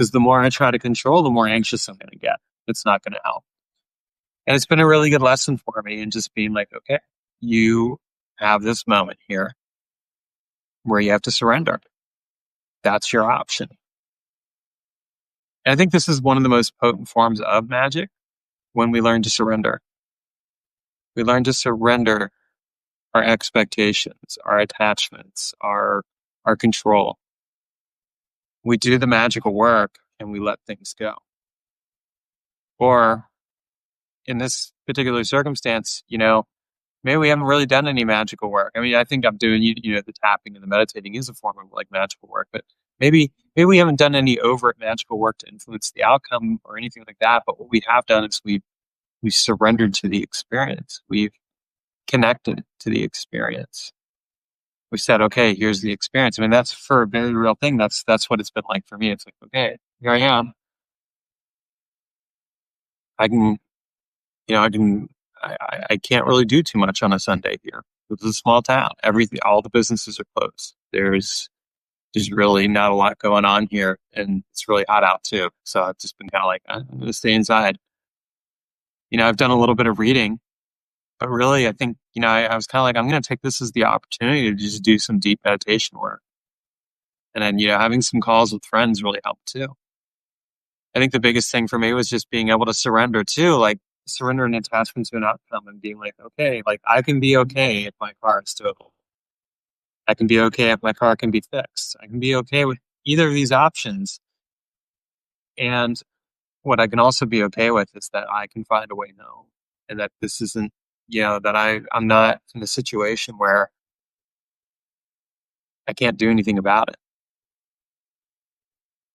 Because the more I try to control, the more anxious I'm going to get. It's not going to help. And it's been a really good lesson for me in just being like, okay, you have this moment here where you have to surrender. That's your option. And I think this is one of the most potent forms of magic when we learn to surrender. We learn to surrender our expectations, our attachments, our control. We do the magical work and we let things go. Or in this particular circumstance, maybe we haven't really done any magical work. I mean, I think I'm doing, the tapping and the meditating is a form of like magical work, but maybe we haven't done any overt magical work to influence the outcome or anything like that. But what we have done is we surrendered to the experience. We've connected to the experience. We said, okay, here's the experience. I mean, that's for a very real thing. That's what it's been like for me. It's like, okay, here I am. I can, I can't really do too much on a Sunday here. It's a small town. All the businesses are closed. There's really not a lot going on here, and it's really hot out too. So I've just been kind of like, I'm going to stay inside. I've done a little bit of reading, but really, I think, I was kind of like, I'm going to take this as the opportunity to just do some deep meditation work. And then, having some calls with friends really helped too. I think the biggest thing for me was just being able to surrender too, like surrender an attachment to an outcome and being like, okay, like I can be okay if my car is totaled. I can be okay if my car can be fixed. I can be okay with either of these options. And what I can also be okay with is that I can find a way home, and that this isn't, that I'm not in a situation where I can't do anything about it.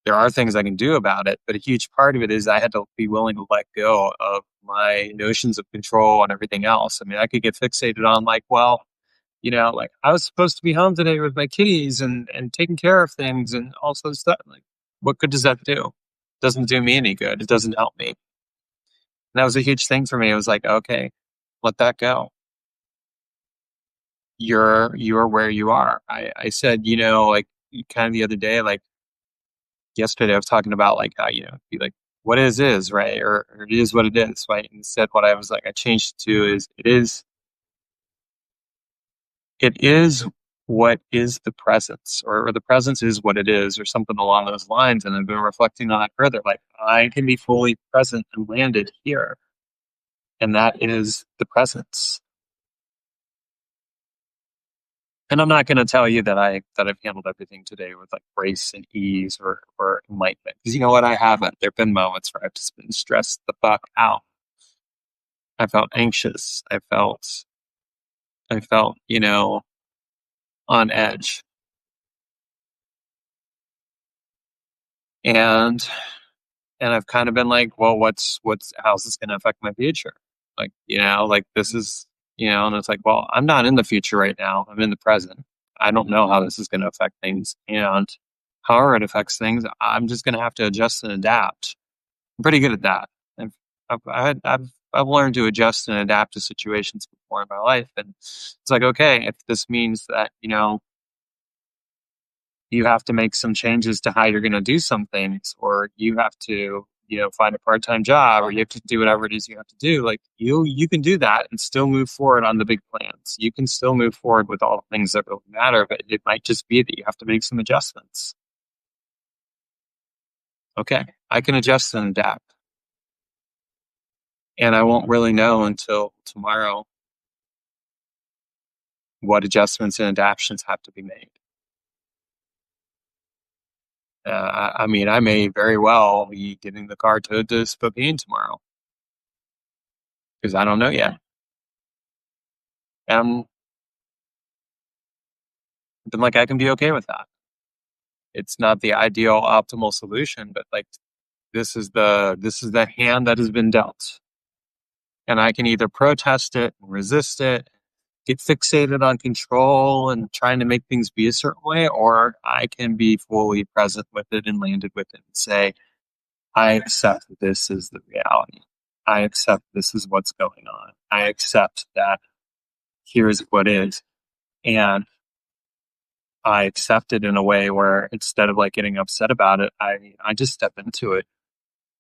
There are things I can do about it, but a huge part of it is I had to be willing to let go of my notions of control and everything else. I mean, I could get fixated on like, well, like I was supposed to be home today with my kitties and taking care of things and all sorts of stuff. Like, what good does that do? It doesn't do me any good. It doesn't help me. And that was a huge thing for me. It was like, okay, let that go. You're where you are. I said, like kind of the other day, like yesterday, I was talking about like how, be like, what is, right? Or it is what it is, right? And instead, what I was like, I changed it to is, it is what is the presence, or the presence is what it is, or something along those lines. And I've been reflecting on that further. Like, I can be fully present and landed here. And that is the presence. And I'm not going to tell you that I've handled everything today with like grace and ease or enlightenment. Because you know what? I haven't. There have been moments where I've just been stressed the fuck out. I felt anxious. I felt, on edge. And I've kind of been like, well, how's this going to affect my future? Like, like this is, and it's like, well, I'm not in the future right now. I'm in the present. I don't know how this is going to affect things. And however it affects things, I'm just going to have to adjust and adapt. I'm pretty good at that. I've learned to adjust and adapt to situations before in my life. And it's like, okay, if this means that, you have to make some changes to how you're going to do some things, or you have to, find a part-time job, or you have to do whatever it is you have to do. Like you can do that and still move forward on the big plans. You can still move forward with all the things that really matter, but it might just be that you have to make some adjustments. Okay, I can adjust and adapt. And I won't really know until tomorrow what adjustments and adaptations have to be made. I mean, I may very well be getting the car towed to Spokane tomorrow because I don't know yet. And then, like, I can be okay with that. It's not the ideal, optimal solution, but like, this is the hand that has been dealt, and I can either protest it and resist it, get fixated on control and trying to make things be a certain way, or I can be fully present with it and landed with it and say, I accept that this is the reality. I accept this is what's going on. I accept that here's what is. And I accept it in a way where instead of like getting upset about it, I just step into it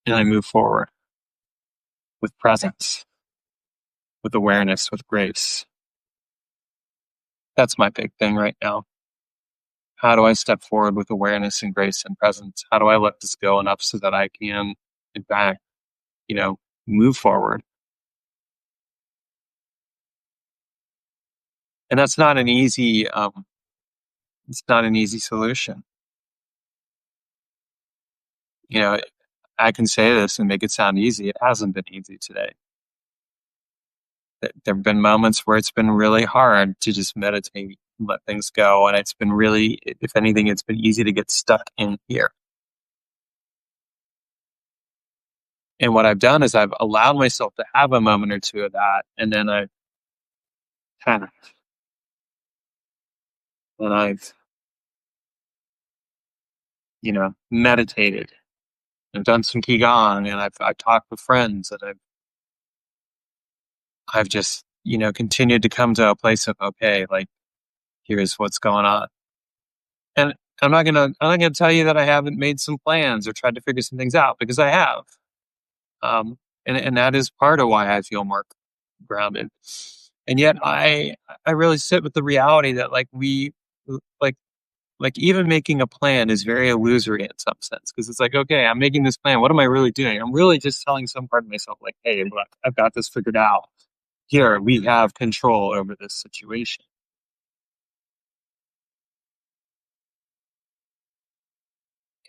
and I move forward with presence, with awareness, with grace. That's my big thing right now. How do I step forward with awareness and grace and presence? How do I let this go enough so that I can, in fact, you know, move forward? And that's not an easy, it's not an easy solution. You know, I can say this and make it sound easy. It hasn't been easy today. There have been moments where it's been really hard to just meditate and let things go. And it's been really, if anything, it's been easy to get stuck in here. And what I've done is I've allowed myself to have a moment or two of that. And then I've tapped and I've, meditated. I've done some qigong and I've talked with friends and I've just, continued to come to a place of, okay, like, here's what's going on. And I'm not gonna tell you that I haven't made some plans or tried to figure some things out because I have. Um, and that is part of why I feel more grounded. And yet I really sit with the reality that like like even making a plan is very illusory in some sense because it's like, okay, I'm making this plan. What am I really doing? I'm really just telling some part of myself like, hey, look, I've got this figured out. Here, we have control over this situation.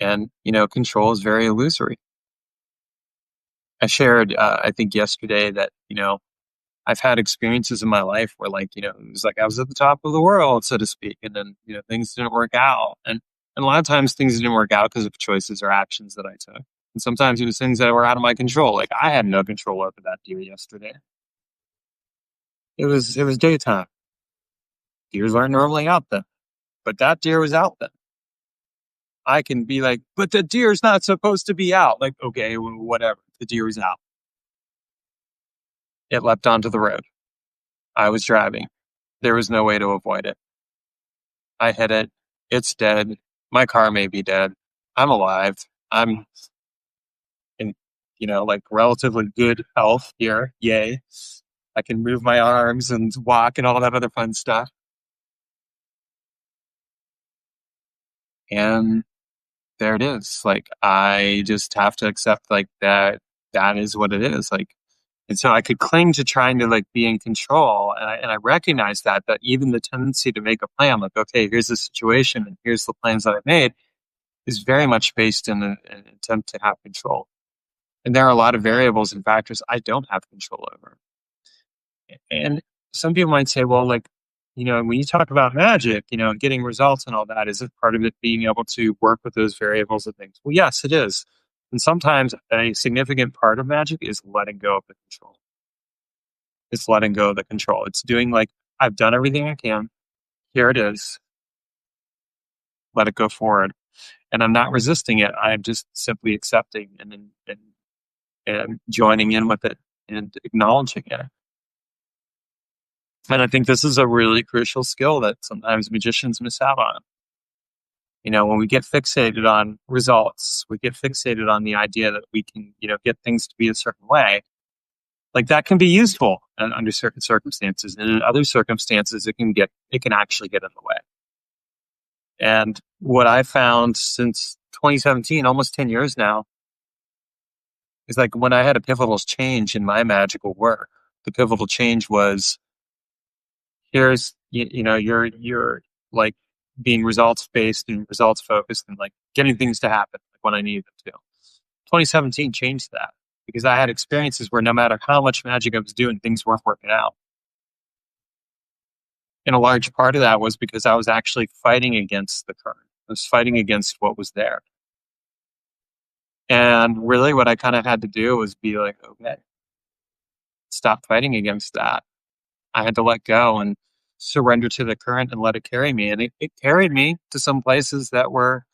And, control is very illusory. I shared, I think yesterday that, I've had experiences in my life where it was like I was at the top of the world, so to speak. And then, things didn't work out. And a lot of times things didn't work out because of choices or actions that I took. And sometimes it was things that were out of my control. Like I had no control over that deer yesterday. It was daytime. Deers aren't normally out then. But that deer was out then. I can be like, but the deer's not supposed to be out. Like, okay, whatever. The deer was out. It leapt onto the road. I was driving. There was no way to avoid it. I hit it. It's dead. My car may be dead. I'm alive. I'm in, like relatively good health here. Yay. I can move my arms and walk and all that other fun stuff. And there it is. Like, I just have to accept like that is what it is. Like, and so I could cling to trying to like be in control. And I recognize that even the tendency to make a plan, like, okay, here's the situation and here's the plans that I've made is very much based in an attempt to have control. And there are a lot of variables and factors I don't have control over. And some people might say, well, like, when you talk about magic, getting results and all that, is it part of it being able to work with those variables and things? Well, yes, it is. And sometimes a significant part of magic is letting go of the control. It's letting go of the control. It's doing like, I've done everything I can. Here it is. Let it go forward. And I'm not resisting it. I'm just simply accepting and joining in with it and acknowledging it. And I think this is a really crucial skill that sometimes magicians miss out on. When we get fixated on results, we get fixated on the idea that we can, get things to be a certain way. Like that can be useful under certain circumstances. And in other circumstances, it can actually get in the way. And what I found since 2017, almost 10 years now, is like when I had a pivotal change in my magical work, the pivotal change was here's you're like being results based and results focused and like getting things to happen like when I needed them to. 2017 changed that because I had experiences where no matter how much magic I was doing, things weren't working out. And a large part of that was because I was actually fighting against the current. I was fighting against what was there. And really what I kind of had to do was be like, okay, stop fighting against that. I had to let go and surrender to the current and let it carry me. And it carried me to some places that were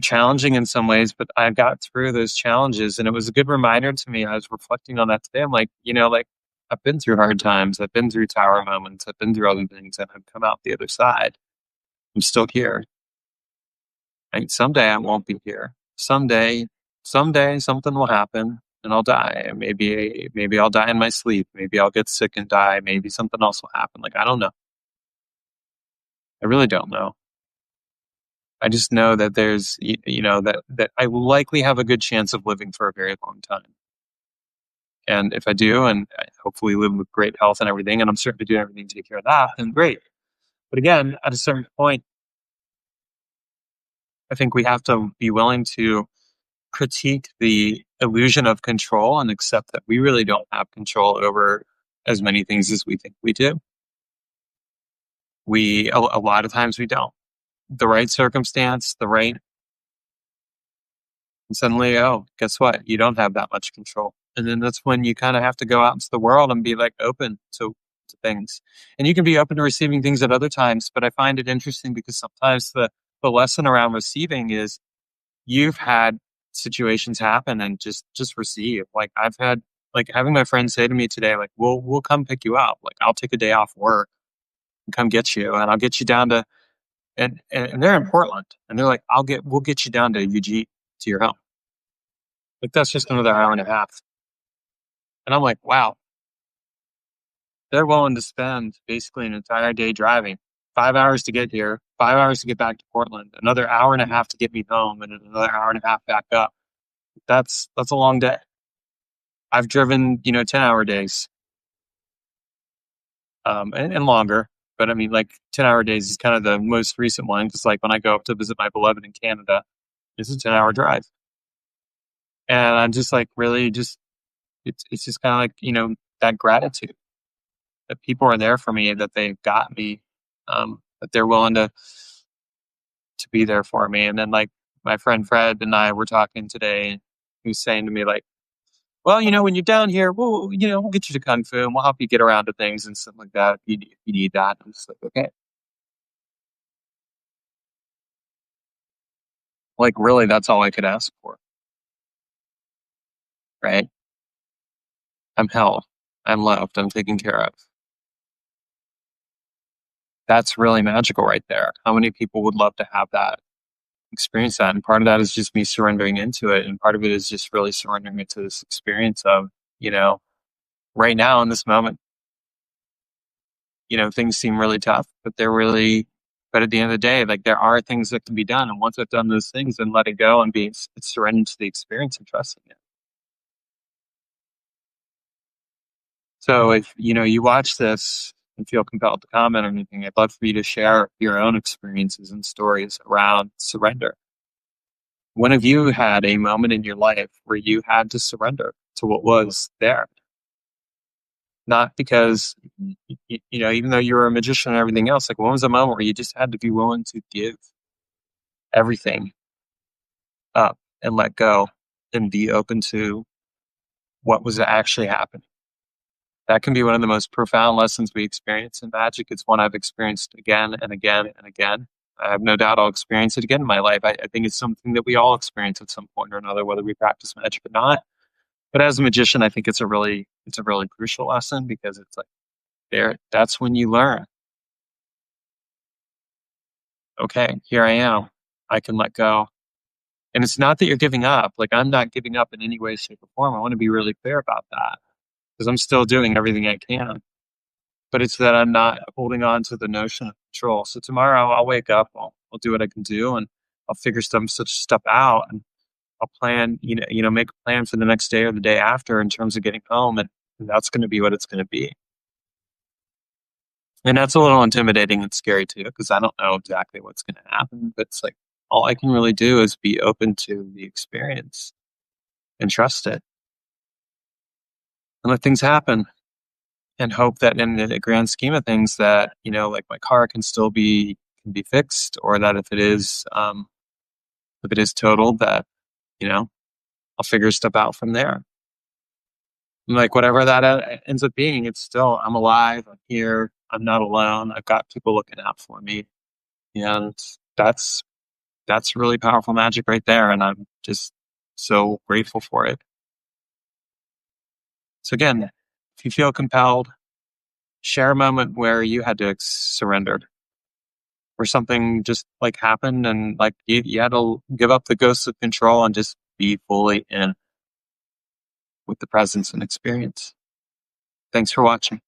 challenging in some ways, but I got through those challenges. And it was a good reminder to me. I was reflecting on that today. I'm like, like I've been through hard times. I've been through tower moments. I've been through other things and I've come out the other side. I'm still here. And someday I won't be here. Someday something will happen and I'll die. And maybe I'll die in my sleep. Maybe I'll get sick and die. Maybe something else will happen. Like, I don't know. I really don't know. I just know that that I will likely have a good chance of living for a very long time. And if I do, and I hopefully live with great health and everything, and I'm certainly doing everything to take care of that, then great. But again, at a certain point, I think we have to be willing to critique the illusion of control and accept that we really don't have control over as many things as we think we do. A lot of times we don't. The right circumstance, the right, and suddenly, oh, guess what? You don't have that much control. And then that's when you kind of have to go out into the world and be like open to things. And you can be open to receiving things at other times, but I find it interesting because sometimes the lesson around receiving is you've had situations happen and just receive. Like I've had like having my friends say to me today, like, we'll come pick you up. Like I'll take a day off work and come get you and I'll get you down to and they're in Portland and they're like, we'll get you down to UG to your home. Like that's just another hour and a half. And I'm like, wow, they're willing to spend basically an entire day driving, 5 hours to get here, 5 hours to get back to Portland, another hour and a half to get me home, and another hour and a half back up. That's a long day. I've driven, 10-hour days, and longer. But I mean, like 10-hour days is kind of the most recent one because, like, when I go up to visit my beloved in Canada, it's a 10-hour drive, and I'm just like really just it's just kind of like that gratitude that people are there for me, that they've got me, that they're willing to be there for me. And then like my friend Fred and I were talking today, he was saying to me like, well, when you're down here, we'll get you to Kung Fu and we'll help you get around to things and stuff like that if you need that. I'm just like, okay. Like, really, that's all I could ask for, right? I'm held. I'm loved. I'm taken care of. That's really magical right there. How many people would love to have that, experience that? And part of that is just me surrendering into it. And part of it is just really surrendering into this experience of, you know, right now in this moment, things seem really tough, but at the end of the day, like there are things that can be done. And once I've done those things, then let it go and be surrendered to the experience and trusting it. So if, you watch this and feel compelled to comment or anything, I'd love for you to share your own experiences and stories around surrender. When have you had a moment in your life where you had to surrender to what was there? Not because, even though you were a magician and everything else, like when was a moment where you just had to be willing to give everything up and let go and be open to what was actually happening? That can be one of the most profound lessons we experience in magic. It's one I've experienced again and again and again. I have no doubt I'll experience it again in my life. I think it's something that we all experience at some point or another, whether we practice magic or not. But as a magician, I think it's a really crucial lesson because it's like that's when you learn. Okay, here I am. I can let go. And it's not that you're giving up. Like I'm not giving up in any way, shape, or form. I want to be really clear about that because I'm still doing everything I can. But it's that I'm not holding on to the notion of control. So tomorrow I'll wake up, I'll do what I can do, and I'll figure such stuff out, and I'll plan, make a plan for the next day or the day after in terms of getting home, and that's going to be what it's going to be. And that's a little intimidating and scary too, because I don't know exactly what's going to happen. But it's like all I can really do is be open to the experience and trust it and let things happen and hope that in the grand scheme of things that, like my car can be fixed, or that if it is totaled, that, I'll figure stuff out from there. And like whatever that ends up being, it's still, I'm alive, I'm here, I'm not alone. I've got people looking out for me. And that's really powerful magic right there. And I'm just so grateful for it. So again, if you feel compelled, share a moment where you had to surrender where something just like happened and like you had to give up the ghosts of control and just be fully in with the presence and experience. Thanks for watching.